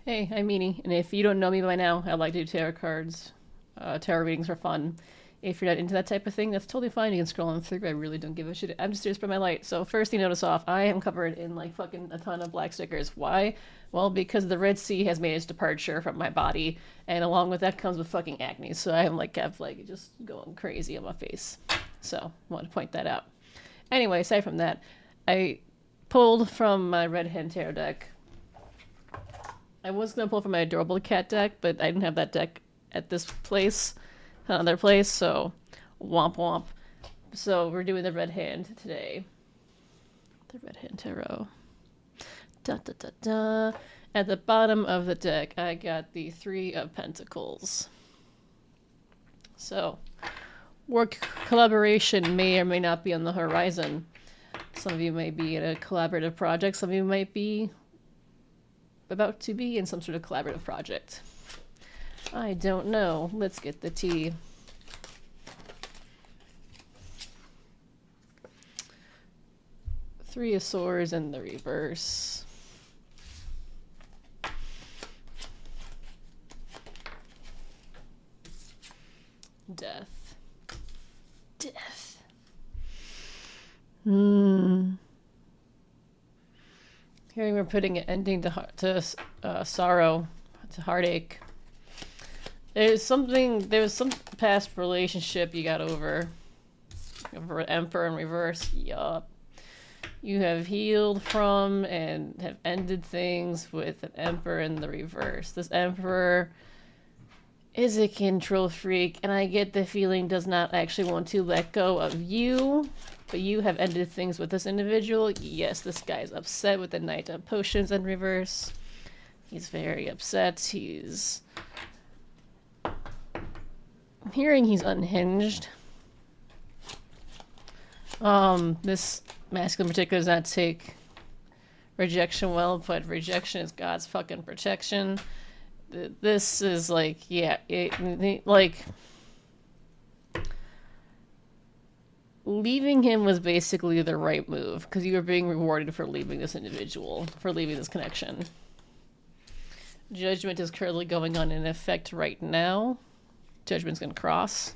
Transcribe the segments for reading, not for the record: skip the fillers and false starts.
Hey, I'm Meanie, and if you don't know me by now, I'd like to do tarot cards. Tarot readings are fun. If you're not into that type of thing, that's totally fine. You can scroll on through. I really don't give a shit. I'm just here to spread my light. So first thing notice off, I am covered in like fucking a ton of black stickers. Why? Well, because the Red Sea has made its departure from my body, and along with that comes with fucking acne. So I am like have like just going crazy on my face. So want to point that out. Anyway, aside from that, I pulled from my Red Hand Tarot deck. I was gonna pull from my Adorable Cat deck, but I didn't have that deck at this place, another place, so womp womp. So we're doing the Red Hand today. The Red Hand Tarot. Da da da da. At the bottom of the deck, I got the Three of Pentacles. So, work collaboration may or may not be on the horizon. Some of you may be in a collaborative project, some of you might be about to be in some sort of collaborative project. I don't know. Let's get the tea. Three of Swords in the reverse. Death. Death. Hearing we're putting an ending to sorrow, to heartache. There's some past relationship you got over. Emperor in reverse. Yup. You have healed from and have ended things with an Emperor in the reverse. This Emperor is a control freak, and I get the feeling does not actually want to let go of you, but you have ended things with this individual. Yes, this guy's upset with the Knight of Potions in reverse. He's very upset. I'm hearing he's unhinged. This masculine in particular does not take rejection well, but rejection is God's fucking protection. This is like, yeah, like leaving him was basically the right move because you were being rewarded for leaving this individual, for leaving this connection. Judgment is currently going on in effect right now. Judgment's gonna cross.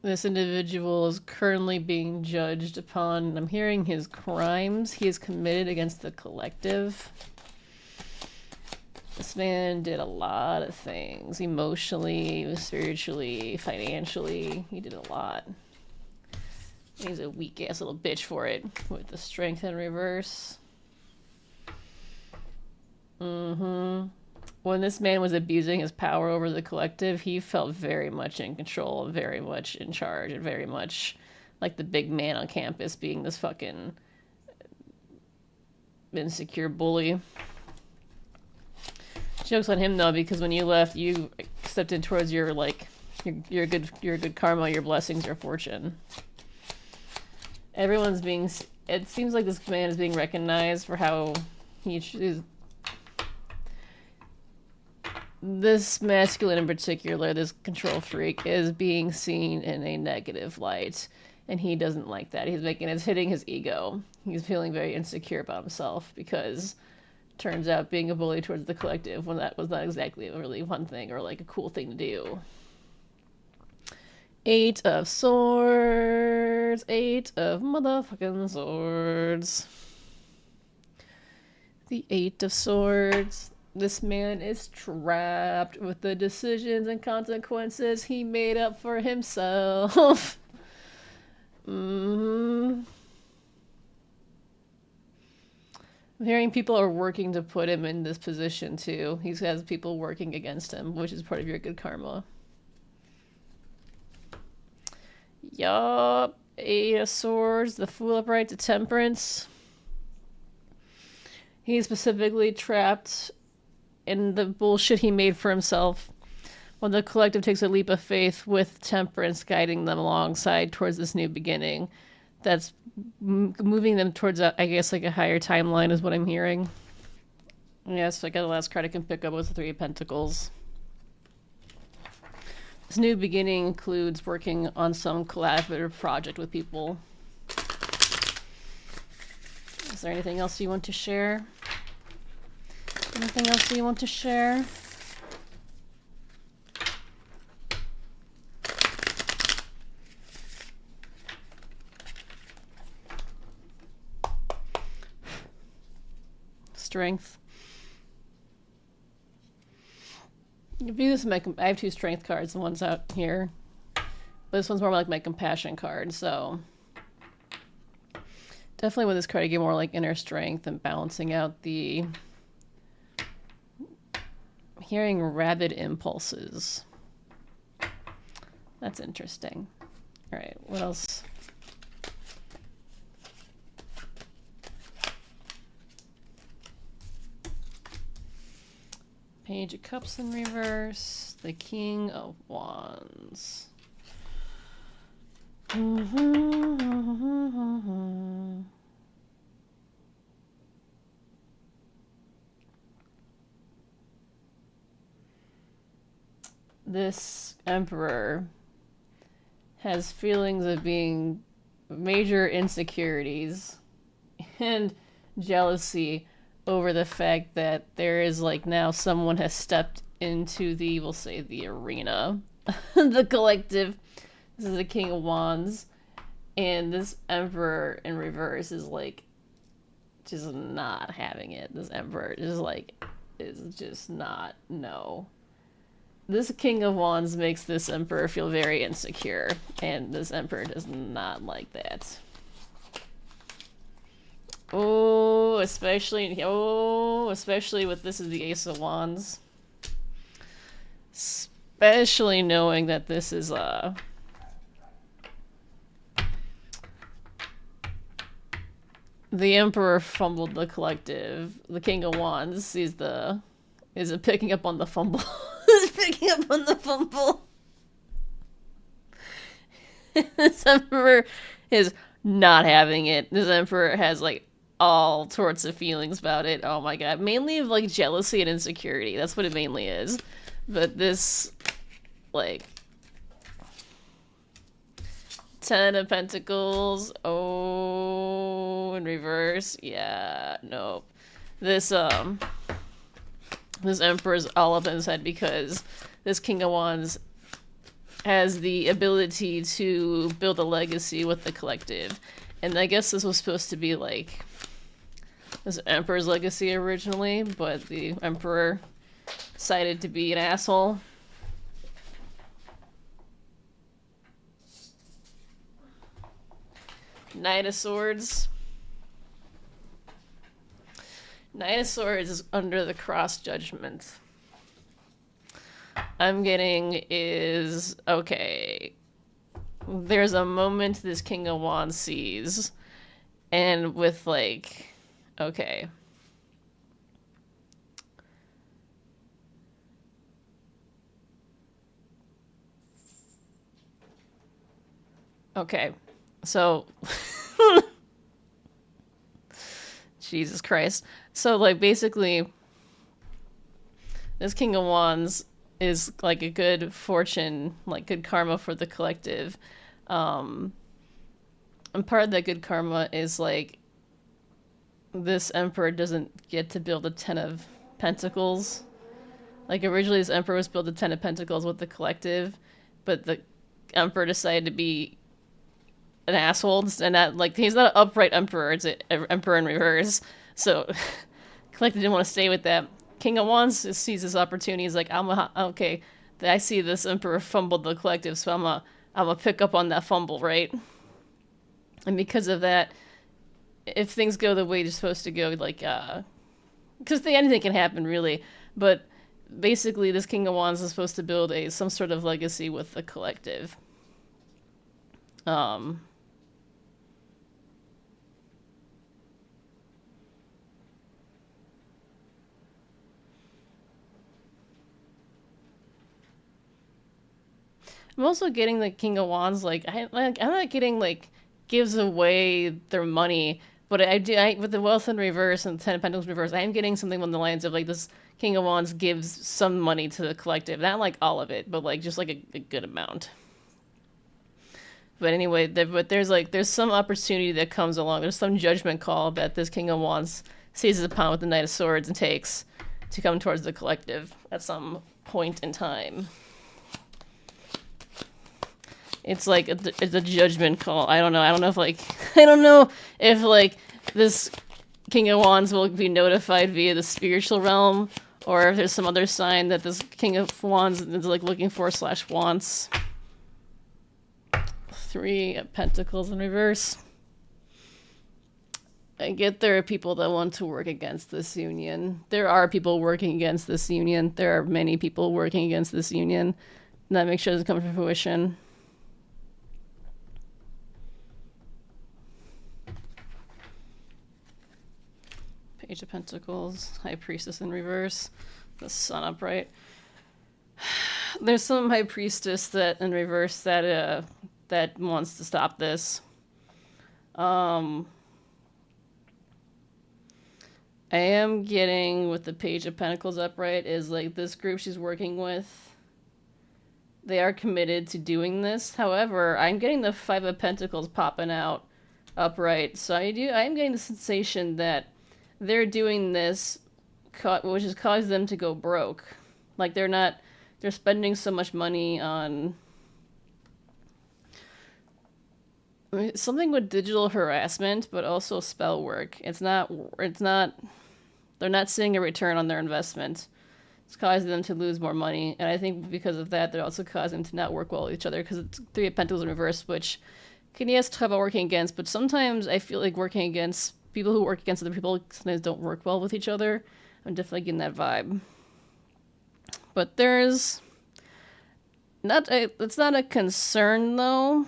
This individual is currently being judged upon, I'm hearing his crimes he has committed against the collective. This man did a lot of things, emotionally, spiritually, financially. He did a lot. He's a weak ass little bitch for it, with the strength in reverse. When this man was abusing his power over the collective, he felt very much in control, very much in charge, and very much like the big man on campus being this fucking insecure bully. Joke's on him though, because when you left, you stepped in towards your your good karma, your blessings, your fortune. Everyone's being. It seems like this man is being recognized for how he is. This masculine in particular, this control freak, is being seen in a negative light, and he doesn't like that. It's hitting his ego. He's feeling very insecure about himself because turns out being a bully towards the collective when that was not exactly a really fun thing or like a cool thing to do. Eight of Swords. Eight of motherfucking Swords. The Eight of Swords. This man is trapped with the decisions and consequences he made up for himself. I'm hearing people are working to put him in this position too. He has people working against him, which is part of your good karma. Yup. Eight of Swords, the Fool upright to Temperance. He's specifically trapped in the bullshit he made for himself. When the collective takes a leap of faith with Temperance guiding them alongside towards this new beginning, that's moving them towards, I guess, like a higher timeline is what I'm hearing. Yes, so I got the last card I can pick up was the Three of Pentacles. This new beginning includes working on some collaborative project with people. Is there anything else you want to share? Anything else you want to share? Strength. If you use my, I have 2 strength cards. The one's out here, but this one's more like my compassion card. So definitely with this card, I get more like inner strength and balancing out the hearing rabid impulses. That's interesting. All right, what else? Page of Cups in reverse, the King of Wands. This Emperor has feelings of being major insecurities and jealousy over the fact that there is like now someone has stepped into the, we'll say, the arena, the collective. This is the King of Wands, and this Emperor in reverse is like just not having it. This Emperor is just not, no. This King of Wands makes this Emperor feel very insecure, and this Emperor does not like that. Especially with this is the Ace of Wands. Especially knowing that this is the Emperor fumbled the collective. The King of Wands is picking up on the fumble. Is picking up on the fumble. This Emperor is not having it. This Emperor has like all sorts of feelings about it. Oh my god. Mainly of like jealousy and insecurity. That's what it mainly is. But this, like, 10 of Pentacles. Oh, in reverse. Yeah, nope. This Emperor's all up in his head because this King of Wands has the ability to build a legacy with the collective. And I guess this was supposed to be like this Emperor's legacy originally, but the Emperor decided to be an asshole. Knight of Swords. Knight of Swords is under the cross judgment. I'm getting is, okay, there's a moment this King of Wands sees, and with like, okay. Okay, so Jesus Christ. So like basically this King of Wands is like a good fortune, like good karma for the collective. And part of that good karma is like this Emperor doesn't get to build a 10 of Pentacles. Like originally this Emperor was built a 10 of Pentacles with the collective, but the Emperor decided to be an asshole, and that, like, he's not an upright Emperor, it's an Emperor in reverse. So collective didn't want to stay with that. King of Wands sees this opportunity. He's like, okay, I see this Emperor fumbled the collective, so I'm gonna pick up on that fumble, right? And because of that, if things go the way they're supposed to go, like, because anything can happen, really, but basically this King of Wands is supposed to build some sort of legacy with the collective. I'm also getting the King of Wands, I'm not getting, like, gives away their money, but I with the Wealth in reverse and 10 of Pentacles reverse, I am getting something along the lines of, like, this King of Wands gives some money to the collective. Not, like, all of it, but, like, just, like, a good amount. But anyway, there's some opportunity that comes along. There's some judgment call that this King of Wands seizes upon with the Knight of Swords and takes to come towards the collective at some point in time. It's like it's a judgment call. I don't know. I don't know if this King of Wands will be notified via the spiritual realm, or if there's some other sign that this King of Wands is like looking for / wants. 3 of Pentacles in reverse. I get there are people that want to work against this union. There are people working against this union. There are many people working against this union. And that makes sure it doesn't come to fruition. Page of Pentacles, High Priestess in reverse, the Sun upright. There's some High Priestess that in reverse that wants to stop this. I am getting with the Page of Pentacles upright is like this group she's working with. They are committed to doing this. However, I'm getting the 5 of Pentacles popping out upright. So I am getting the sensation that they're doing this, which has caused them to go broke. Like they're spending so much money on something with digital harassment, but also spell work. They're not seeing a return on their investment. It's causing them to lose more money. And I think because of that, they're also causing them to not work well with each other because it's 3 of Pentacles in reverse, which can, yes, talk about working against, but sometimes I feel like working against people who work against other people sometimes don't work well with each other. I'm definitely getting that vibe. But it's not a concern though.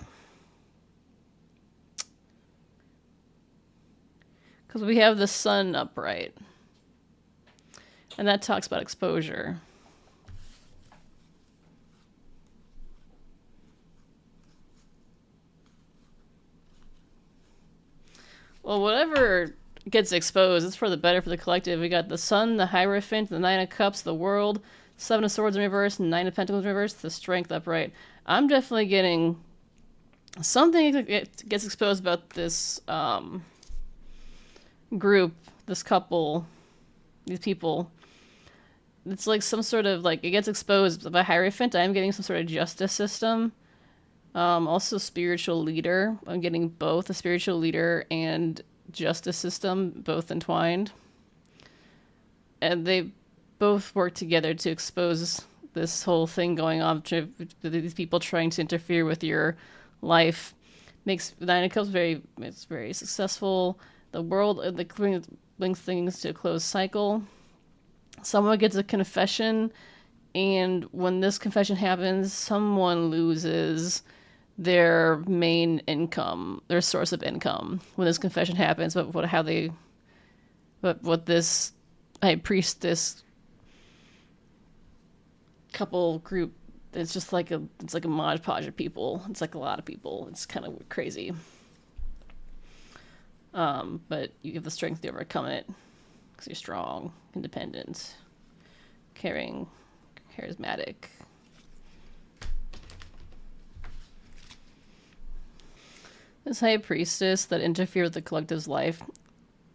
Because we have the Sun upright. And that talks about exposure. Well, whatever gets exposed, it's for the better for the collective. We got the Sun, the Hierophant, the 9 of Cups, the World, 7 of Swords in reverse, 9 of Pentacles in reverse, the Strength upright. I'm definitely getting something that gets exposed about this group, this couple, these people. It's like some sort of it gets exposed by Hierophant. I'm getting some sort of justice system. Also spiritual leader. I'm getting both a spiritual leader and justice system, both entwined. And they both work together to expose this whole thing going on, these people trying to interfere with your life. Makes the 9 of Cups it's very successful. The World brings things to a closed cycle. Someone gets a confession, and when this confession happens, someone loses their main income, their source of income. When this confession happens, what this High Priestess couple group, it's just like a modge of people. It's like a lot of people. It's kind of crazy. But you have the strength to overcome it because you're strong, independent, caring, charismatic. This High Priestess that interfered with the collective's life,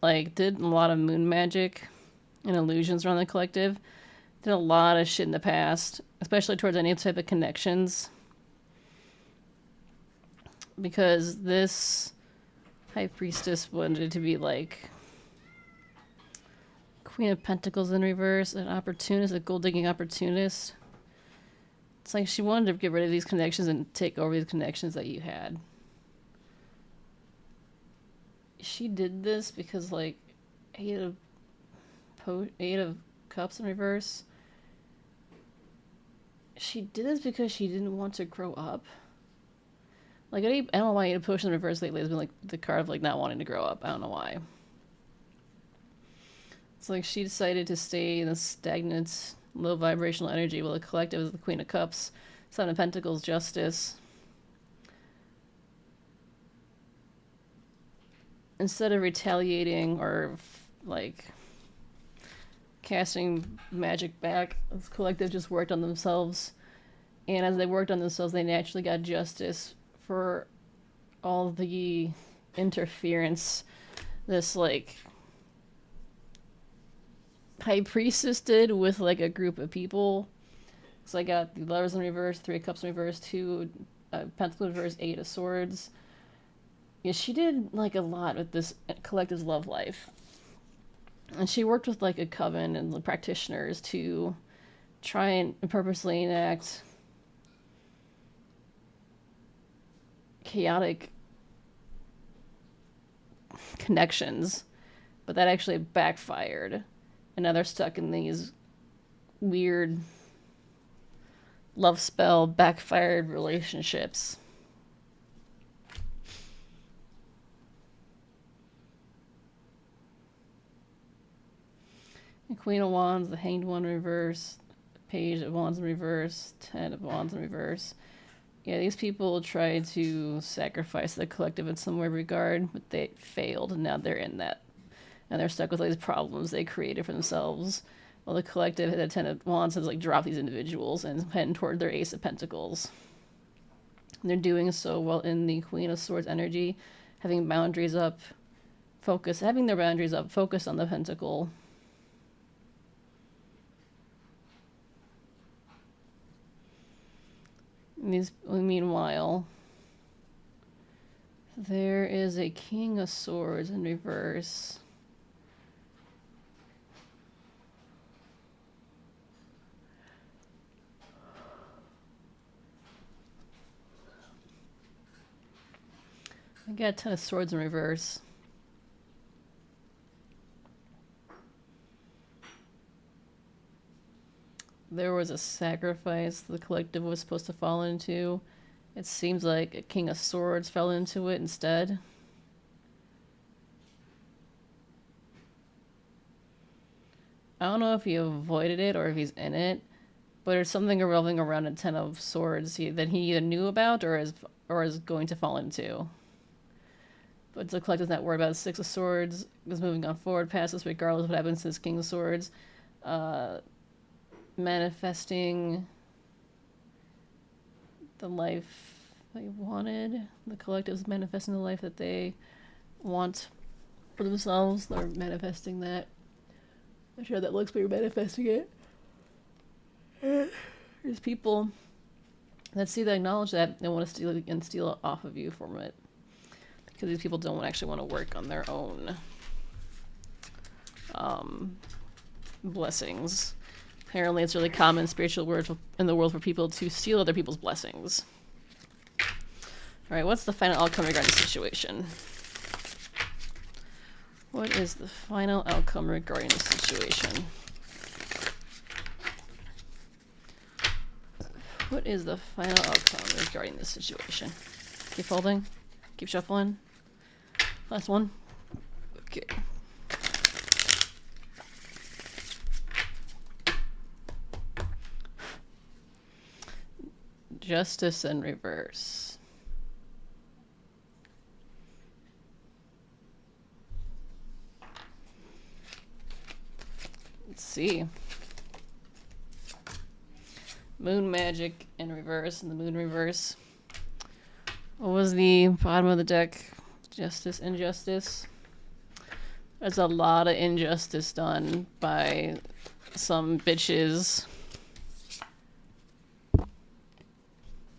did a lot of moon magic and illusions around the collective. Did a lot of shit in the past, especially towards any type of connections. Because this High Priestess wanted to be Queen of Pentacles in reverse, an opportunist, a gold-digging opportunist. It's like she wanted to get rid of these connections and take over these connections that you had. She did this because, 8 of Cups in reverse. She did this because she didn't want to grow up. I don't know why 8 of Potions in reverse lately has been, the card of, not wanting to grow up. I don't know why. It's she decided to stay in a stagnant, low vibrational energy while the collective is the Queen of Cups, 7 of Pentacles, Justice. Instead of retaliating or, casting magic back, this collective just worked on themselves. And as they worked on themselves, they naturally got justice for all the interference this like high priestess did with like a group of people. So I got the lovers in reverse, 3 of cups in reverse, 2 pentacles in reverse, 8 of swords. Yeah, she did like a lot with this collective's love life. And she worked with like a coven and the practitioners to try and purposely enact chaotic connections, but that actually backfired. And now they're stuck in these weird love spell backfired relationships. The Queen of Wands, the Hanged One in reverse, Page of Wands in reverse, 10 of Wands in reverse. Yeah, these people tried to sacrifice the collective in some way regard, but they failed, and now they're in that. And they're stuck with all these problems they created for themselves. Well, the collective, the 10 of Wands, has like dropped these individuals and heading toward their Ace of Pentacles. And they're doing so while in the Queen of Swords energy, having boundaries up, having their boundaries up, focus on the Pentacle. Meanwhile, there is a King of Swords in reverse. I got 10 of Swords in reverse. There was a sacrifice the collective was supposed to fall into. It seems like a King of Swords fell into it instead. I don't know if he avoided it or if he's in it, but there's something revolving around a 10 of Swords that he either knew about or is going to fall into. But the collective's not worried about 6 of Swords. Is moving on forward past this regardless of what happens to this King of Swords. Manifesting the life they wanted. The collective's manifesting the life that they want for themselves. They're manifesting that. I'm sure that looks, but you're manifesting it. There's people that see that, acknowledge that, and want to steal it and steal it off of you from it. Because these people don't actually want to work on their own blessings. Apparently, it's really common spiritual word in the world for people to steal other people's blessings. All right, what's the final outcome regarding the situation? What is the final outcome regarding the situation? What is the final outcome regarding this situation? Keep folding. Keep shuffling. Last one. Okay. Justice in reverse. Let's see. Moon magic in reverse, and the moon reverse. What was the bottom of the deck? Justice, injustice. There's a lot of injustice done by some bitches.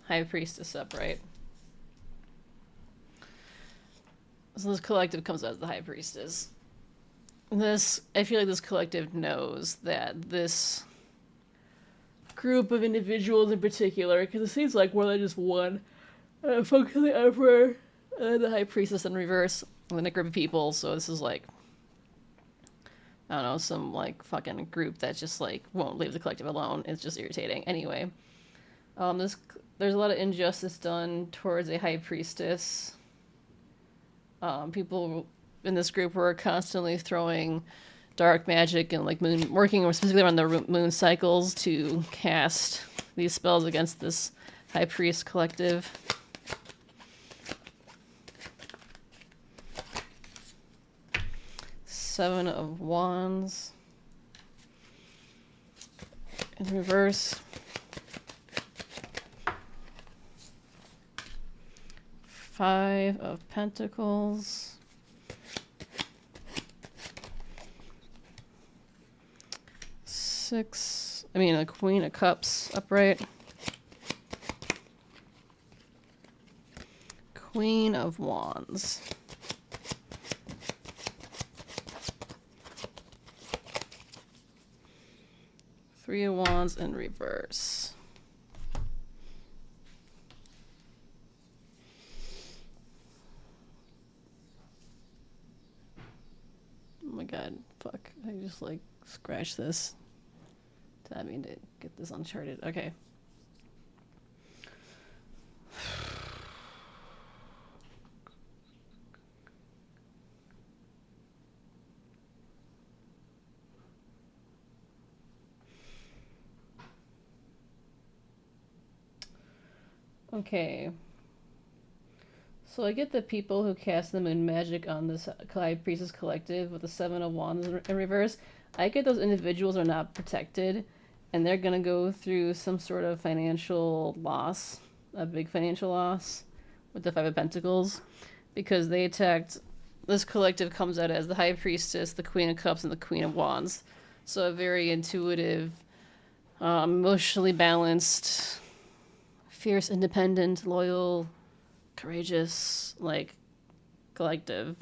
High Priestess upright. So this collective comes out as the High Priestess. I feel like this collective knows that this group of individuals in particular, because it seems like more than just one, focus on the Emperor, the High Priestess in reverse, and then a group of people, so this is like, I don't know, some like fucking group that just like won't leave the collective alone. It's just irritating. Anyway, there's a lot of injustice done towards a High Priestess. People in this group were constantly throwing dark magic and like working specifically around the moon cycles to cast these spells against this High Priest collective. Seven of Wands in reverse. Five of Pentacles. A Queen of Cups upright. Queen of Wands. Three of Wands in reverse. Oh my god, fuck. I just like scratched this. I mean to get this uncharted. Okay. Okay. So I get the people who cast the moon magic on this High Priestess Collective with the Seven of Wands in reverse. I get those individuals are not protected, and they're gonna go through some sort of financial loss, a big financial loss, with the Five of Pentacles, because they attacked. This collective comes out as the High Priestess, the Queen of Cups, and the Queen of Wands. So a very intuitive, emotionally balanced, fierce, independent, loyal, courageous, like, collective.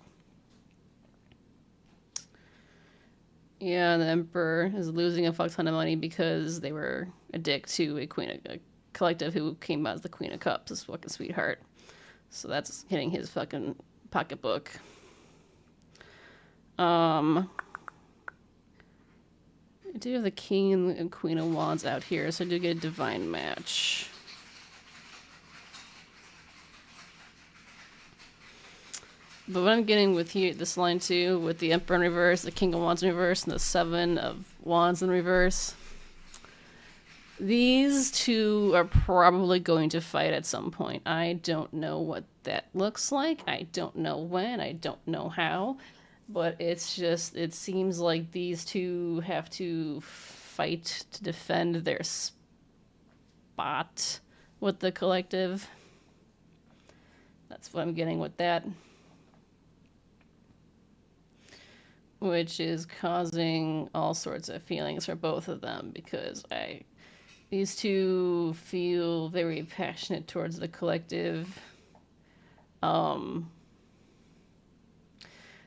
Yeah, the Emperor is losing a fuck ton of money because they were a dick to a collective who came out as the Queen of Cups, this fucking sweetheart. So that's hitting his fucking pocketbook. I do have the King and Queen of Wands out here, so I do get a divine match. But what I'm getting with here, this line too, with the Emperor in reverse, the King of Wands in reverse, and the Seven of Wands in reverse, these two are probably going to fight at some point. I don't know what that looks like. I don't know when. I don't know how. But it's just, it seems like these two have to fight to defend their spot with the collective. That's what I'm getting with that. Which is causing all sorts of feelings for both of them, because these two feel very passionate towards the collective. The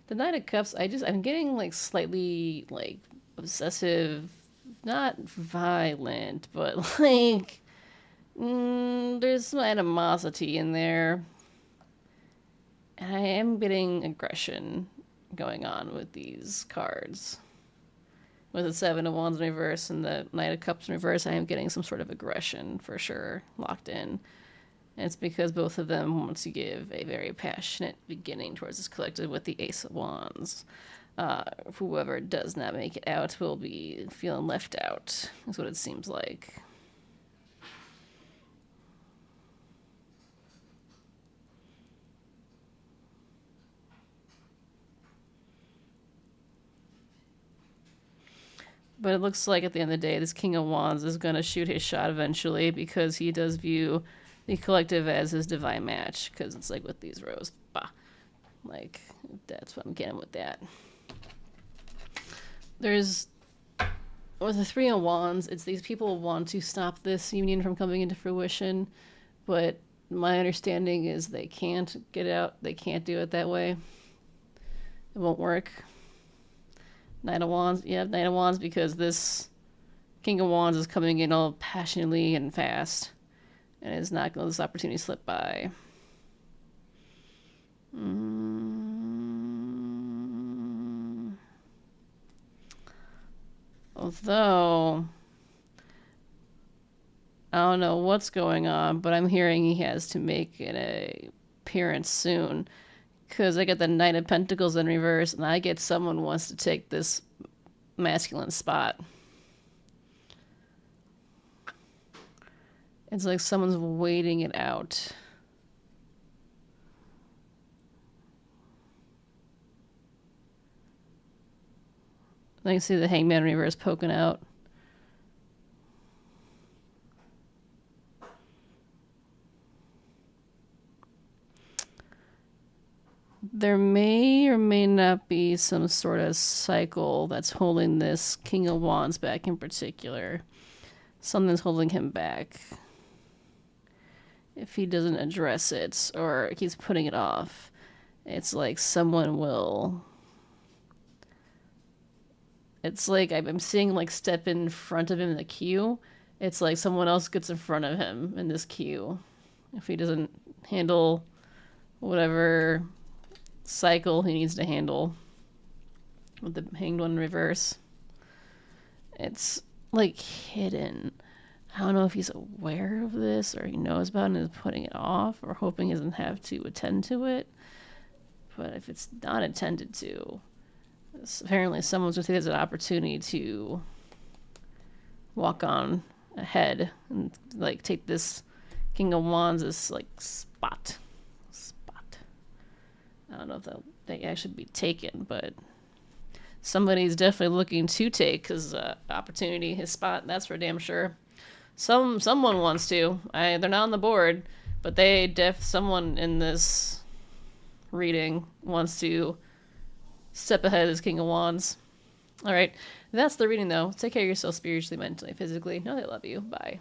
Knight of Cups, I'm getting like slightly like obsessive, not violent, but like there's some animosity in there. And I am getting aggression going on with these cards. With the Seven of Wands in reverse and the Knight of Cups in reverse, I am getting some sort of aggression for sure locked in. And it's because both of them want to give a very passionate beginning towards this collective with the Ace of Wands. Whoever does not make it out will be feeling left out, is what it seems like. But it looks like at the end of the day, this King of Wands is going to shoot his shot eventually, because he does view the collective as his divine match. Because it's like with these rows, bah. Like, that's what I'm getting with that. With the Three of Wands, it's these people want to stop this union from coming into fruition. But my understanding is they can't get out. They can't do it that way. It won't work. Knight of Wands, yeah, Knight of Wands, because this King of Wands is coming in all passionately and fast, and is not going to let this opportunity slip by. Although, I don't know what's going on, but I'm hearing he has to make an appearance soon. Because I get the Knight of Pentacles in reverse, and I get someone who wants to take this masculine spot. It's like someone's waiting it out. I can see the Hangman in reverse poking out. there may or may not be some sort of cycle that's holding this King of Wands back in particular. Something's holding him back. If he doesn't address it or keeps putting it off, it's like someone will. It's like I'm seeing like step in front of him in the queue. It's like someone else gets in front of him in this queue. If he doesn't handle whatever cycle he needs to handle with the Hanged One in reverse. It's like hidden. I don't know if he's aware of this or he knows about it and is putting it off or hoping he doesn't have to attend to it. But if it's not attended to, apparently someone's going to take it as an opportunity to walk on ahead and like take this King of Wands as like spot. I don't know if they actually be taken, but somebody's definitely looking to take his opportunity, his spot. That's for damn sure. Someone wants to. They're not on the board, but someone in this reading wants to step ahead as King of Wands. All right, that's the reading though. Take care of yourself spiritually, mentally, physically. Know they love you. Bye.